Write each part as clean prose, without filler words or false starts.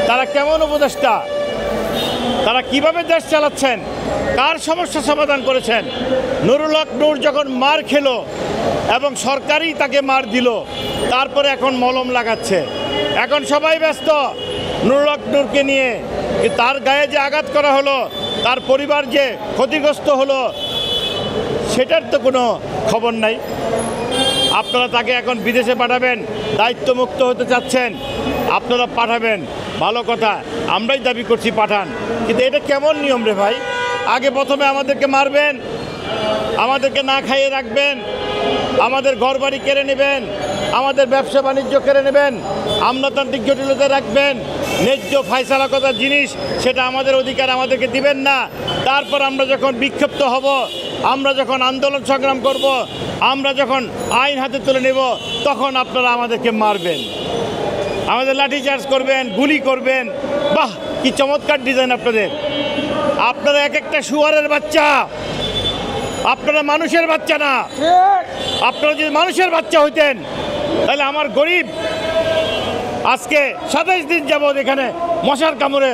তারা কেমন উপদেষ্টা, তারা কিভাবে দেশ চালাচ্ছেন, কার সমস্যা সমাধান করেছেন। নুরুল হক নূর যখন মার খেলো এবং সরকারই তাকে মার দিল, তারপরে এখন মলম লাগাচ্ছে। এখন সবাই ব্যস্ত নুরুল হক নূরকে নিয়ে, তার গায়ে যে আঘাত করা হলো, তার পরিবার যে ক্ষতিগ্রস্ত হলো, সেটার তো কোনো খবর নাই। আপনারা তাকে এখন বিদেশে পাঠাবেন, দায়িত্বমুক্ত হতে চাচ্ছেন, আপনারা পাঠাবেন, ভালো কথা, আমরাই দাবি করছি পাঠান। কিন্তু এটা কেমন নিয়ম রে ভাই? আগে প্রথমে আমাদেরকে মারবেন, আমাদেরকে না খাইয়ে রাখবেন, আমাদের ঘরবাড়ি কেড়ে নেবেন, আমাদের ব্যবসা বাণিজ্য কেড়ে নেবেন, আমলাতান্ত্রিক জটিলতা রাখবেন, ন্যায্য ফায়সালা করার জিনিস সেটা আমাদের অধিকার আমাদেরকে দিবেন না। তারপর আমরা যখন বিক্ষিপ্ত হব, আমরা যখন আন্দোলন সংগ্রাম করব, আমরা যখন আইন হাতে তুলে নেব, তখন আপনারা আমাদেরকে মারবেন, আমাদের লাঠিচার্জ করবেন, গুলি করবেন। বাহ, কি চমৎকার ডিজাইন আপনাদের! আপনারা এক একটা শুয়ারের বাচ্চা, আপনারা মানুষের বাচ্চা না। আপনারা যদি মানুষের বাচ্চা হইতেন, তাহলে আমার গরিব আজকে 27 দিন যাবৎ এখানে মশার কামড়ে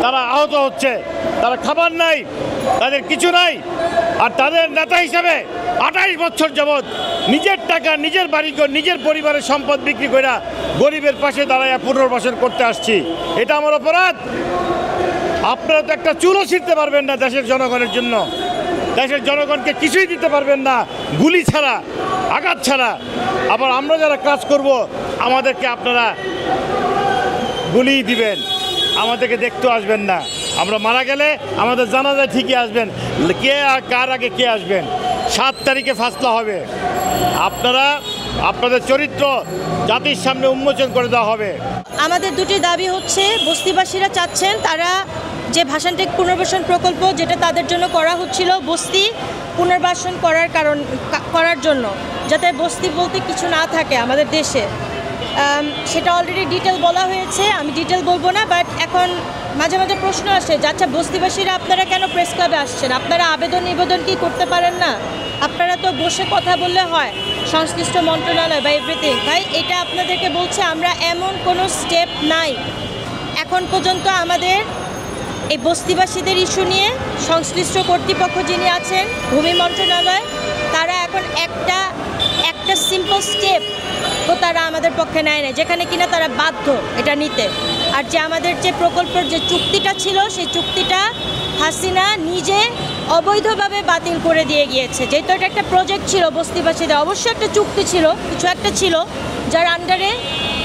তারা আহত হচ্ছে, তারা খাবার নাই, তাদের কিছু নাই। আর তাদের নেতা হিসাবে 28 বছর যাবৎ নিজের টাকা, নিজের বাড়িঘর, নিজের পরিবারের সম্পদ বিক্রি করে গরিবের পাশে দাঁড়ায় পুনর্বাসন করতে আসছি। এটা আমার অপরাধ? আপনারা তো একটা চুলও ছিঁড়তে পারবেন না দেশের জনগণের জন্য, দেশের জনগণকে কিছুই দিতে পারবেন না, গুলি ছাড়া, আঘাত ছাড়া। আবার আমরা যারা কাজ করব, আমাদেরকে আপনারা গুলি দিবেন, আমাদেরকে দেখতেও আসবেন না। আমরা মারা গেলে আমাদের জানাজায় ঠিকই আসবেন, কে আর কার আগে কে আসবেন। 7 তারিখে ফাসলা হবে, আপনারা আপনাদের চরিত্র জাতির সামনে উন্মোচন করে দেওয়া হবে। আমাদের দুটি দাবি হচ্ছে, বস্তিবাসীরা চাচ্ছেন তারা যে ভাষানটেক পুনর্বাসন প্রকল্প যেটা তাদের জন্য করা হচ্ছিল, বস্তি পুনর্বাসন করার জন্য, যাতে বস্তি বলতে কিছু না থাকে আমাদের দেশে, সেটা অলরেডি ডিটেল বলা হয়েছে, আমি ডিটেল বলবো না। বাট এখন মাঝে মাঝে প্রশ্ন আসে যে আচ্ছা, বস্তিবাসীরা আপনারা কেন প্রেস ক্লাবে আসছেন? আপনারা আবেদন নিবেদন কি করতে পারেন না? আপনারা তো বসে কথা বললে হয়, সংশ্লিষ্ট মন্ত্রণালয় বা এভরিথিং। ভাই, এটা আপনাদেরকে বলছে, আমরা এমন কোনো স্টেপ নাই এখন পর্যন্ত। আমাদের এই বস্তিবাসীদের ইস্যু নিয়ে সংশ্লিষ্ট কর্তৃপক্ষ যিনি আছেন, ভূমি মন্ত্রণালয়, তারা এখন একটা সিম্পল স্টেপ তো তারা আমাদের পক্ষে নেয় না, যেখানে কিনা তারা বাধ্য এটা নিতে। আর যে আমাদের যে প্রকল্পের যে চুক্তিটা ছিল, সেই চুক্তিটা হাসিনা নিজে অবৈধভাবে বাতিল করে দিয়ে গিয়েছে। যেহেতু এটা একটা প্রজেক্ট ছিল বস্তিবাসীদের, অবশ্যই একটা চুক্তি ছিল, কিছু একটা ছিল যার আন্ডারে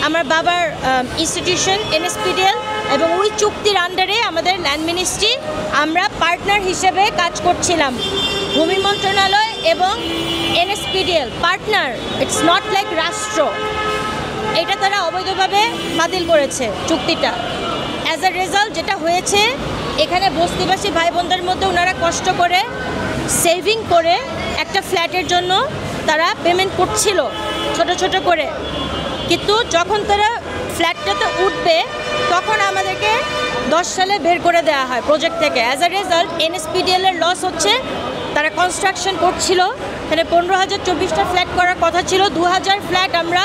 আমার বাবার ইনস্টিটিউশন NSPDL এবং ওই চুক্তির আন্ডারে আমাদের ল্যান্ড মিনিস্ট্রি, আমরা পার্টনার হিসেবে কাজ করছিলাম। ভূমি মন্ত্রণালয় এবং NSPDL partner, it's not like রাষ্ট্র। এটা তারা অবৈধভাবে বাতিল করেছে চুক্তিটা। অ্যাজ আ রেজাল্ট যেটা হয়েছে, এখানে বস্তিবাসী ভাই বোনদের মধ্যে ওনারা কষ্ট করে সেভিং করে একটা ফ্ল্যাটের জন্য তারা পেমেন্ট করছিল ছোট ছোট করে, কিন্তু যখন তারা ফ্ল্যাটটাতে উঠবে তখন আমাদেরকে 10 সালে বের করে দেওয়া হয় প্রজেক্ট থেকে। অ্যাজ আ রেজাল্ট NSPDL এর লস হচ্ছে। তারা কনস্ট্রাকশন করছিল, এখানে 15,024টা ফ্ল্যাট করার কথা ছিল, 2,000 ফ্ল্যাট আমরা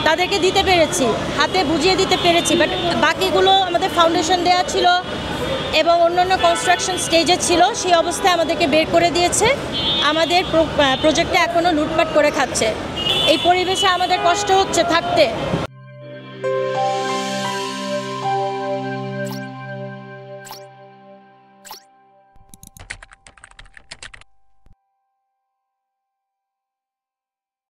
তাদেরকে দিতে পেরেছি, হাতে বুঝিয়ে দিতে পেরেছি। বাট বাকিগুলো আমাদের ফাউন্ডেশন দেওয়া ছিল এবং অন্যান্য কনস্ট্রাকশন স্টেজে ছিল, সেই অবস্থায় আমাদেরকে বের করে দিয়েছে। আমাদের প্রজেক্টটা এখনও লুটপাট করে খাচ্ছে। এই পরিবেশে আমাদের কষ্ট হচ্ছে থাকতে।